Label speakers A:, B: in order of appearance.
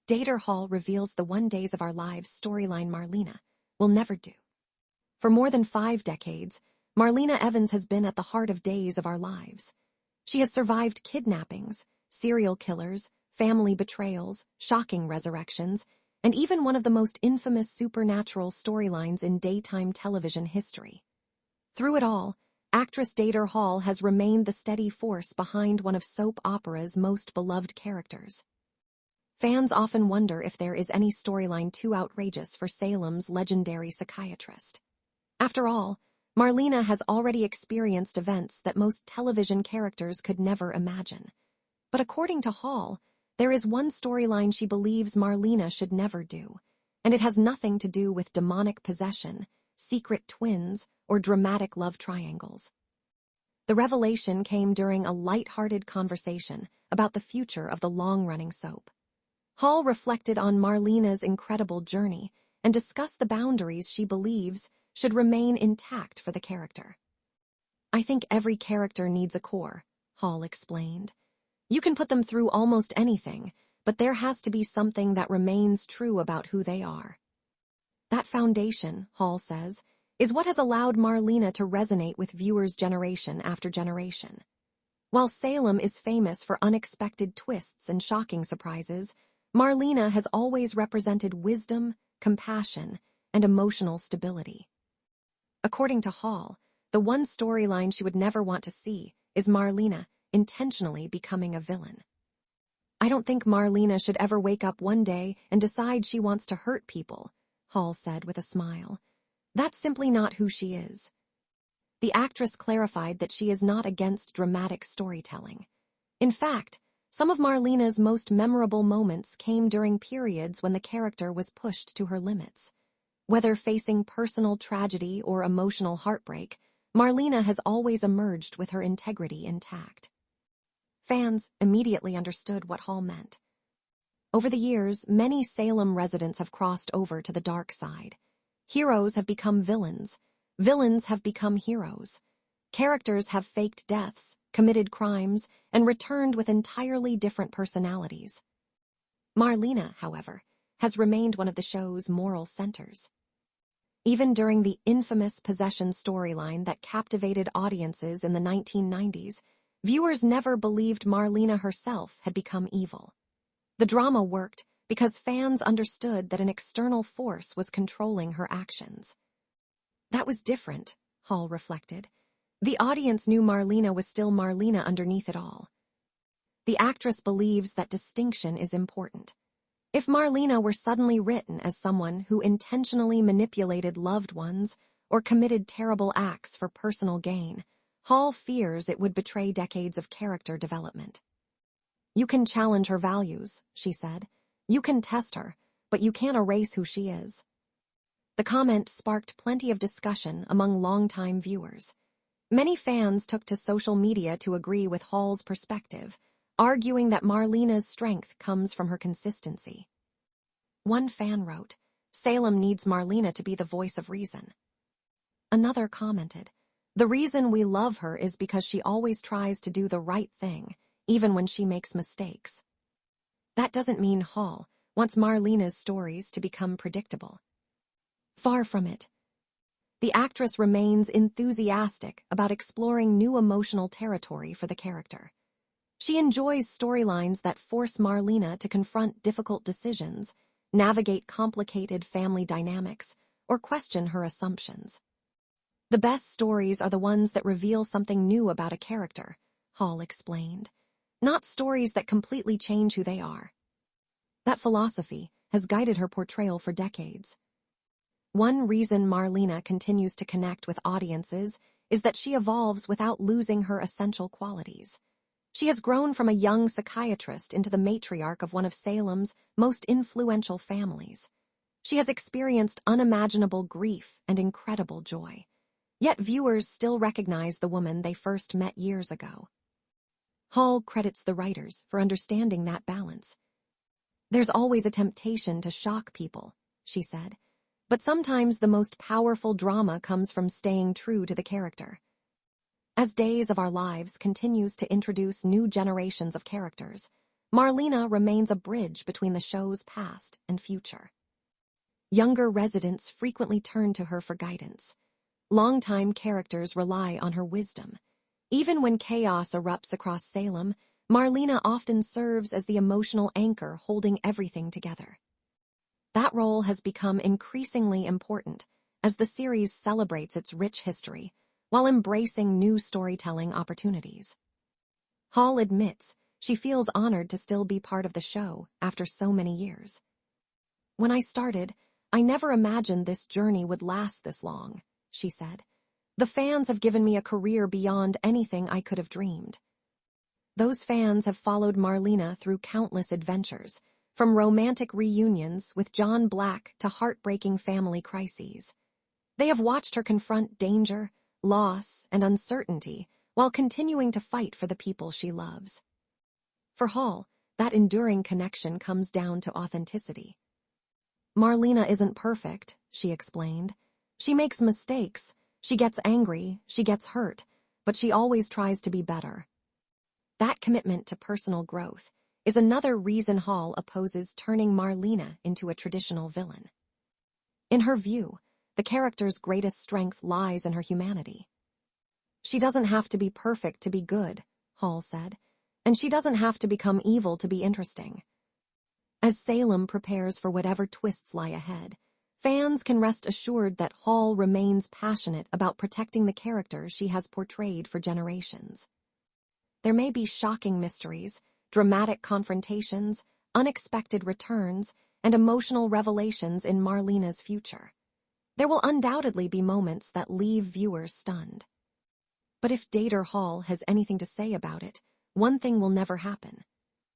A: Deidre Hall reveals the One Days of Our Lives storyline Marlena will never do. For more than 5 decades, Marlena Evans has been at the heart of Days of Our Lives. She has survived kidnappings, serial killers, family betrayals, shocking resurrections, and even one of the most infamous supernatural storylines in daytime television history. Through it all, actress Deidre Hall has remained the steady force behind one of soap opera's most beloved characters. Fans often wonder if there is any storyline too outrageous for Salem's legendary psychiatrist. After all, Marlena has already experienced events that most television characters could never imagine. But according to Hall, there is one storyline she believes Marlena should never do, and it has nothing to do with demonic possession, secret twins, or dramatic love triangles. The revelation came during a light-hearted conversation about the future of the long-running soap. Hall reflected on Marlena's incredible journey and discussed the boundaries she believes should remain intact for the character. "I think every character needs a core," Hall explained. "You can put them through almost anything, but there has to be something that remains true about who they are." That foundation, Hall says, is what has allowed Marlena to resonate with viewers generation after generation. While Salem is famous for unexpected twists and shocking surprises, Marlena has always represented wisdom, compassion, and emotional stability. According to Hall, the one storyline she would never want to see is Marlena intentionally becoming a villain. "I don't think Marlena should ever wake up one day and decide she wants to hurt people," Hall said with a smile. "That's simply not who she is." The actress clarified that she is not against dramatic storytelling. In fact, some of Marlena's most memorable moments came during periods when the character was pushed to her limits. Whether facing personal tragedy or emotional heartbreak, Marlena has always emerged with her integrity intact. Fans immediately understood what Hall meant. Over the years, many Salem residents have crossed over to the dark side. Heroes have become villains. Villains have become heroes. Characters have faked deaths, committed crimes, and returned with entirely different personalities. Marlena, however, has remained one of the show's moral centers. Even during the infamous possession storyline that captivated audiences in the 1990s, viewers never believed Marlena herself had become evil. The drama worked because fans understood that an external force was controlling her actions. That was different, Hall reflected. The audience knew Marlena was still Marlena underneath it all. The actress believes that distinction is important. If Marlena were suddenly written as someone who intentionally manipulated loved ones or committed terrible acts for personal gain, Hall fears it would betray decades of character development. "You can challenge her values," she said. "You can test her, but you can't erase who she is." The comment sparked plenty of discussion among longtime viewers. Many fans took to social media to agree with Hall's perspective, arguing that Marlena's strength comes from her consistency. One fan wrote, "Salem needs Marlena to be the voice of reason." Another commented, "The reason we love her is because she always tries to do the right thing, even when she makes mistakes." That doesn't mean Hall wants Marlena's stories to become predictable. Far from it. The actress remains enthusiastic about exploring new emotional territory for the character. She enjoys storylines that force Marlena to confront difficult decisions, navigate complicated family dynamics, or question her assumptions. "The best stories are the ones that reveal something new about a character," Hall explained, "not stories that completely change who they are." That philosophy has guided her portrayal for decades. One reason Marlena continues to connect with audiences is that she evolves without losing her essential qualities. She has grown from a young psychiatrist into the matriarch of one of Salem's most influential families. She has experienced unimaginable grief and incredible joy. Yet viewers still recognize the woman they first met years ago. Hall credits the writers for understanding that balance. "There's always a temptation to shock people," she said, "but sometimes the most powerful drama comes from staying true to the character." As Days of Our Lives continues to introduce new generations of characters, Marlena remains a bridge between the show's past and future. Younger residents frequently turn to her for guidance. Longtime characters rely on her wisdom. Even when chaos erupts across Salem, Marlena often serves as the emotional anchor holding everything together. That role has become increasingly important as the series celebrates its rich history while embracing new storytelling opportunities. Hall admits she feels honored to still be part of the show after so many years. "When I started, I never imagined this journey would last this long," she said. "The fans have given me a career beyond anything I could have dreamed." Those fans have followed Marlena through countless adventures, from romantic reunions with John Black to heartbreaking family crises. They have watched her confront danger, loss, and uncertainty while continuing to fight for the people she loves. For Hall, that enduring connection comes down to authenticity. "Marlena isn't perfect," she explained. "She makes mistakes, she gets angry, she gets hurt, but she always tries to be better." That commitment to personal growth is another reason Hall opposes turning Marlena into a traditional villain. In her view, the character's greatest strength lies in her humanity. "She doesn't have to be perfect to be good," Hall said, "and she doesn't have to become evil to be interesting." As Salem prepares for whatever twists lie ahead, fans can rest assured that Hall remains passionate about protecting the character she has portrayed for generations. There may be shocking mysteries, dramatic confrontations, unexpected returns, and emotional revelations in Marlena's future. There will undoubtedly be moments that leave viewers stunned. But if Deidre Hall has anything to say about it, one thing will never happen.